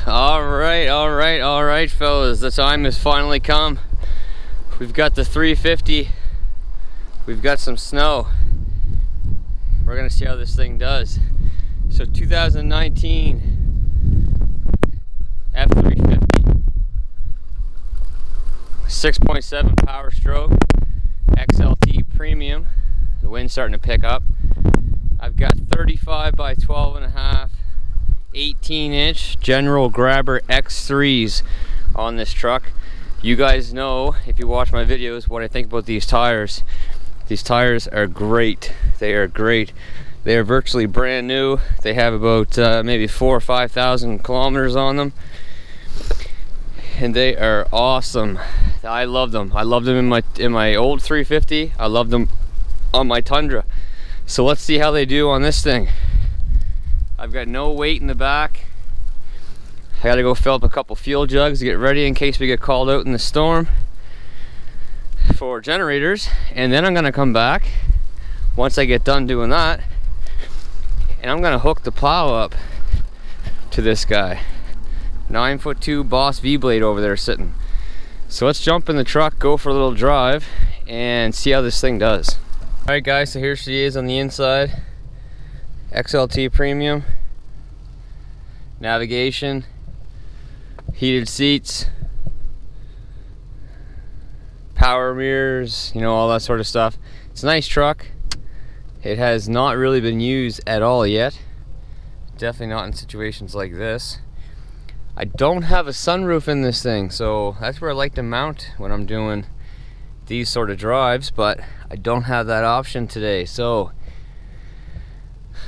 All right, fellas. The time has finally come. We've got the 350. We've got some snow. We're gonna see how this thing does. So 2019 F-350, 6.7 Powerstroke, XLT Premium. The wind's starting to pick up. I've got 35 by 12.5. 18-inch General Grabber X3s on this truck. You guys know, if you watch my videos, what I think about these tires. These tires are great. They are great. They are virtually brand new. They have about maybe 4,000 or 5,000 kilometers on them, and they are awesome. I love them. I love them in my old 350. I love them on my Tundra. So let's see how they do on this thing. I've got no weight in the back. I gotta go fill up a couple fuel jugs to get ready in case we get called out in the storm for generators. And then I'm gonna come back once I get done doing that, and I'm gonna hook the plow up to this guy. 9'2" Boss V-blade over there sitting. So let's jump in the truck, go for a little drive, and see how this thing does. All right, guys, so here she is on the inside. XLT Premium, navigation, heated seats, power mirrors, you know, all that sort of stuff. It's a nice truck. It has not really been used at all yet. Definitely not in situations like this. I don't have a sunroof in this thing, so that's where I like to mount when I'm doing these sort of drives, but I don't have that option today. So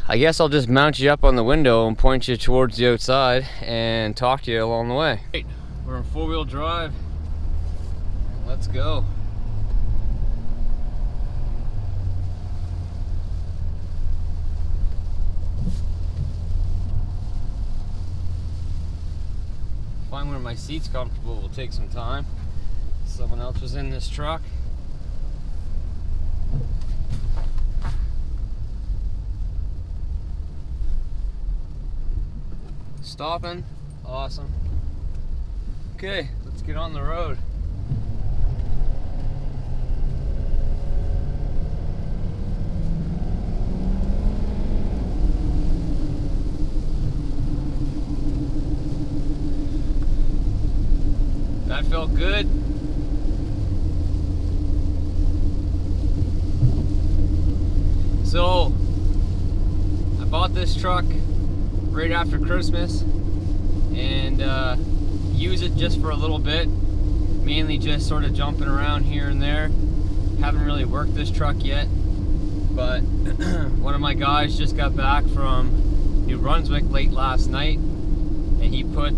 I guess I'll just mount you up on the window and point you towards the outside and talk to you along the way. Right, we're in four-wheel drive. Let's go. Find one of my seats comfortable will take some time. Someone else was in this truck. Stopping, awesome. Okay, let's get on the road. That felt good. So, I bought this truck right after Christmas and use it just for a little bit, mainly just sort of jumping around here and there. Haven't really worked this truck yet, but one of my guys just got back from New Brunswick late last night, and he put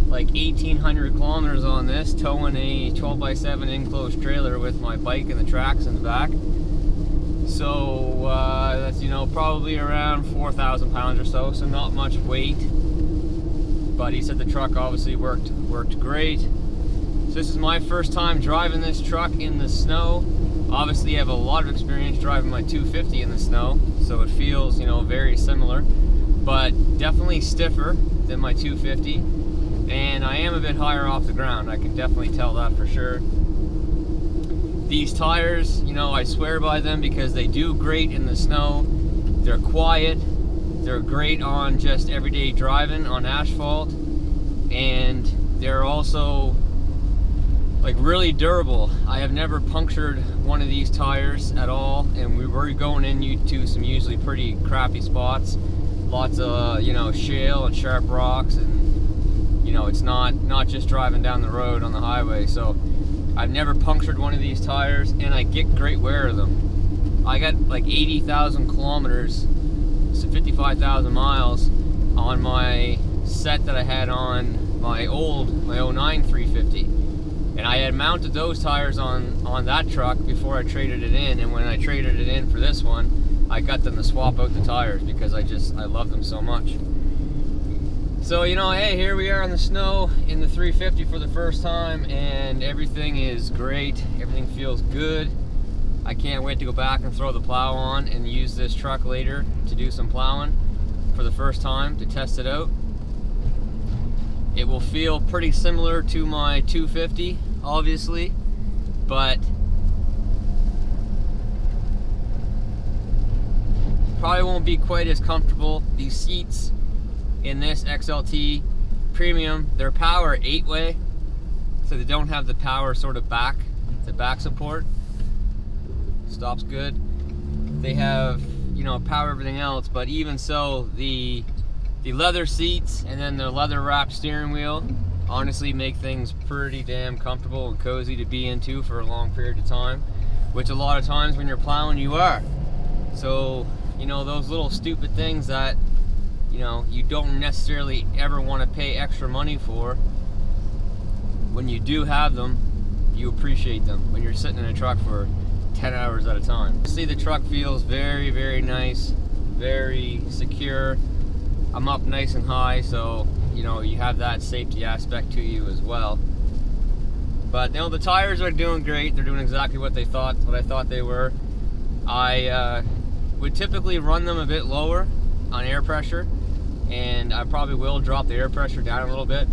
like 1,800 kilometers on this, towing a 12x7 enclosed trailer with my bike and the tracks in the back. So that's, you know, probably around 4,000 pounds or so, so not much weight. But he said the truck obviously worked great. So this is my first time driving this truck in the snow. Obviously I have a lot of experience driving my 250 in the snow, so it feels, you know, very similar, but definitely stiffer than my 250. And I am a bit higher off the ground. I can definitely tell that for sure. These tires, you know, I swear by them because they do great in the snow. They're quiet. They're great on just everyday driving on asphalt. And they're also like really durable. I have never punctured one of these tires at all. And we were going into some usually pretty crappy spots. Lots of, you know, shale and sharp rocks, and, you know, it's not just driving down the road on the highway. So I've never punctured one of these tires, and I get great wear of them. I got like 80,000 kilometers, so 55,000 miles on my set that I had on my 09 350. And I had mounted those tires on that truck before I traded it in, and when I traded it in for this one, I got them to swap out the tires because I love them so much. So, you know, hey, here we are in the snow in the 350 for the first time, and everything is great. Everything feels good. I can't wait to go back and throw the plow on and use this truck later to do some plowing for the first time, to test it out. It will feel pretty similar to my 250, obviously, but probably won't be quite as comfortable. These seats in this XLT Premium, they're power 8-way, so they don't have the power sort of back, the back support. Stops good. They have, you know, power everything else, but even so, the leather seats and then the leather wrapped steering wheel honestly make things pretty damn comfortable and cozy to be into for a long period of time, which a lot of times when you're plowing you are. So, you know, those little stupid things that, you know, you don't necessarily ever want to pay extra money for, when you do have them, you appreciate them when you're sitting in a truck for 10 hours at a time. See, the truck feels very, very nice, very secure. I'm up nice and high, so, you know, you have that safety aspect to you as well. But, you know, the tires are doing great. They're doing exactly what I thought they were. I would typically run them a bit lower on air pressure, and I probably will drop the air pressure down a little bit.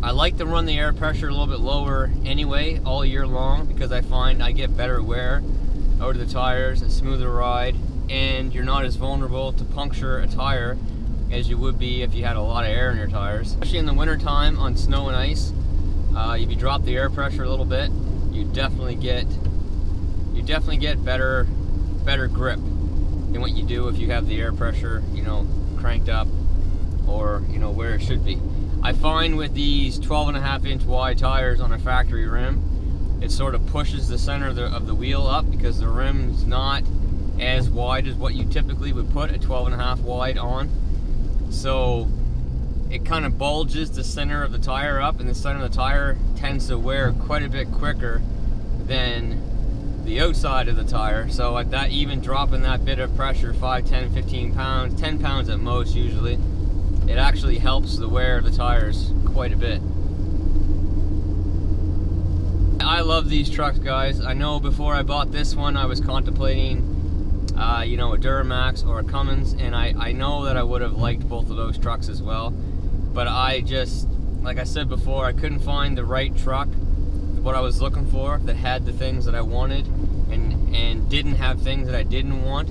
I like to run the air pressure a little bit lower anyway all year long, because I find I get better wear out of the tires, a smoother ride, and you're not as vulnerable to puncture a tire as you would be if you had a lot of air in your tires. Especially in the winter time on snow and ice, if you drop the air pressure a little bit, you definitely get better grip than what you do if you have the air pressure, you know, cranked up or, you know, where it should be. I find with these 12.5-inch wide tires on a factory rim, it sort of pushes the center of the wheel up, because the rim's not as wide as what you typically would put a 12.5 wide on. So it kind of bulges the center of the tire up, and the center of the tire tends to wear quite a bit quicker than the outside of the tire. So at that, even dropping that bit of pressure, 5, 10, 15 pounds, 10 pounds at most usually, it actually helps the wear of the tires quite a bit. I love these trucks, guys. I know before I bought this one, I was contemplating you know, a Duramax or a Cummins, and I know that I would have liked both of those trucks as well, but I just, like I said before, I couldn't find the right truck, what I was looking for, that had the things that I wanted and didn't have things that I didn't want.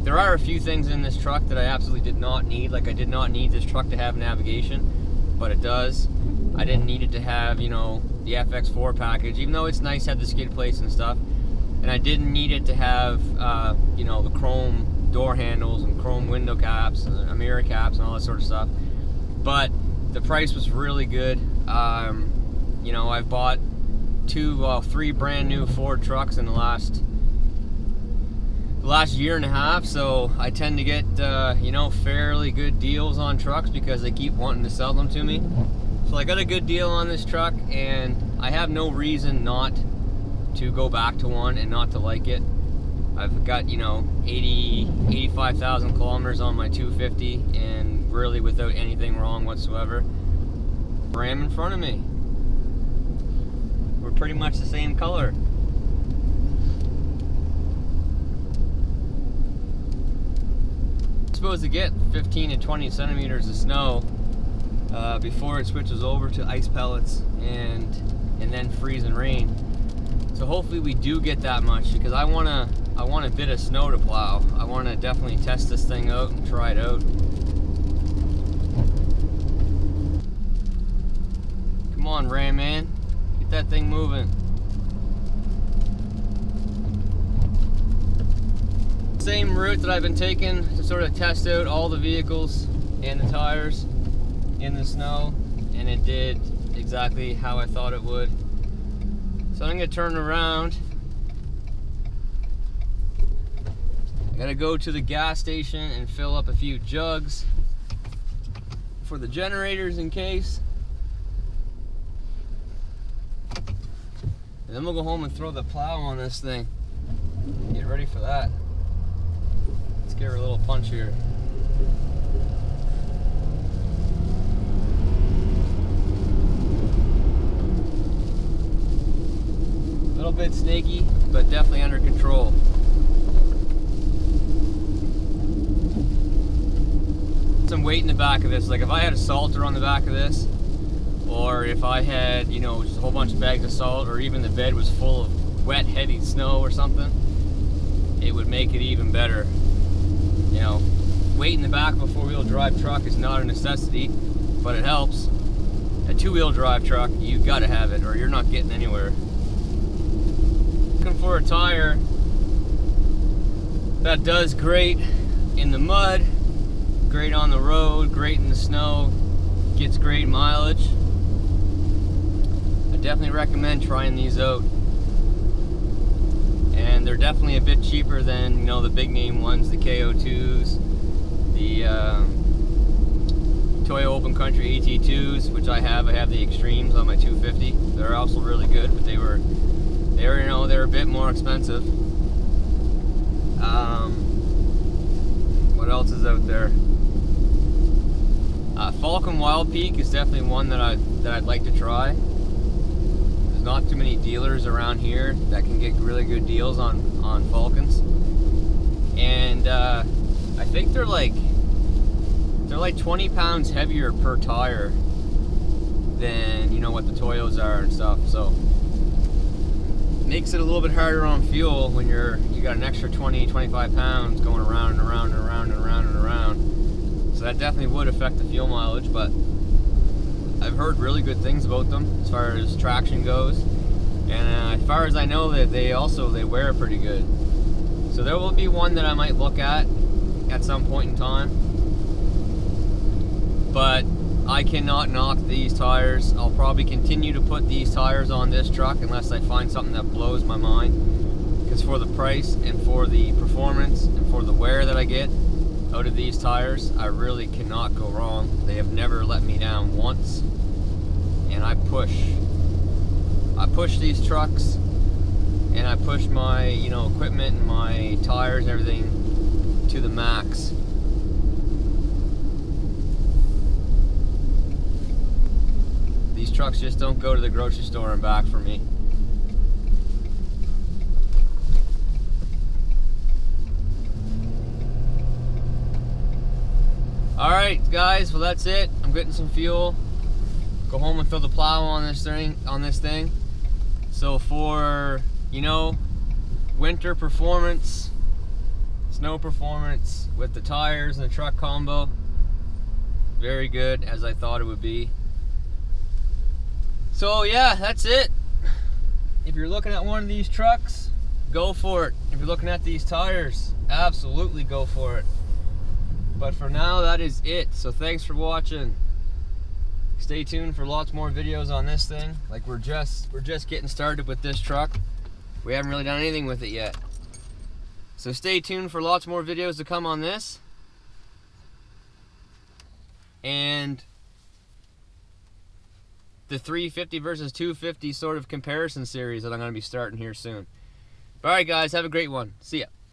There are a few things in this truck that I absolutely did not need. Like, I did not need this truck to have navigation, but it does. I didn't need it to have, you know, the FX4 package, even though it's nice to have the skid plates and stuff. And I didn't need it to have, you know, the chrome door handles and chrome window caps and mirror caps and all that sort of stuff. But the price was really good. You know, I've bought 3 brand new Ford trucks in the last year and a half, so I tend to get, you know, fairly good deals on trucks because they keep wanting to sell them to me. So I got a good deal on this truck, and I have no reason not to go back to one and not to like it. I've got, you know, 85,000 kilometers on my 250, and really without anything wrong whatsoever. Ram in front of me. We're pretty much the same color. I'm supposed to get 15 to 20 centimeters of snow before it switches over to ice pellets and then freeze and rain. So hopefully we do get that much, because I want a bit of snow to plow. I want to definitely test this thing out and try it out. Come on, Ram, man. Get that thing moving. Same route that I've been taking to sort of test out all the vehicles and the tires in the snow, and it did exactly how I thought it would. So I'm gonna turn around. I gotta go to the gas station and fill up a few jugs for the generators in case. And then we'll go home and throw the plow on this thing. Get ready for that. Let's give her a little punch here. A little bit snaky, but definitely under control. some weight in the back of this. Like if I had a salter on the back of this, or if I had, you know, just a whole bunch of bags of salt, or even the bed was full of wet, heavy snow or something, it would make it even better. You know, weight in the back of a four-wheel drive truck is not a necessity, but it helps. A two-wheel drive truck, you gotta have it or you're not getting anywhere. Looking for a tire that does great in the mud, great on the road, great in the snow, gets great mileage. I definitely recommend trying these out. And they're definitely a bit cheaper than, you know, the big name ones, the KO2s, the Toyo Open Country AT2s, which I have the Extremes on my 250. They're also really good, but they were you know, they're a bit more expensive. What else is out there? Falcon Wild Peak is definitely one that I'd like to try. There's not too many dealers around here that can get really good deals on Falcons, and I think they're like 20 pounds heavier per tire than, you know, what the Toyos are and stuff. So makes it a little bit harder on fuel when you got an extra 20-25 pounds going around and around and around and around and around. So that definitely would affect the fuel mileage, but I've heard really good things about them as far as traction goes, and as far as I know, that they wear pretty good. So there will be one that I might look at some point in time, but I cannot knock these tires. I'll probably continue to put these tires on this truck unless I find something that blows my mind, because for the price and for the performance and for the wear that I get out of these tires, I really cannot go wrong. They have never let me down once, and I push these trucks, and I push my, you know, equipment and my tires and everything to the max. These trucks just don't go to the grocery store and back for me. Alright guys, well that's it. I'm getting some fuel. Go home and throw the plow on this thing. So for, you know, winter performance, snow performance with the tires and the truck combo, very good, as I thought it would be. So yeah, that's it. If you're looking at one of these trucks, go for it. If you're looking at these tires, absolutely go for it. But for now, that is it. So thanks for watching. Stay tuned for lots more videos on this thing. Like we're just getting started with this truck. We haven't really done anything with it yet. So stay tuned for lots more videos to come on this. And the 350 versus 250 sort of comparison series that I'm going to be starting here soon. Alright guys, have a great one. See ya.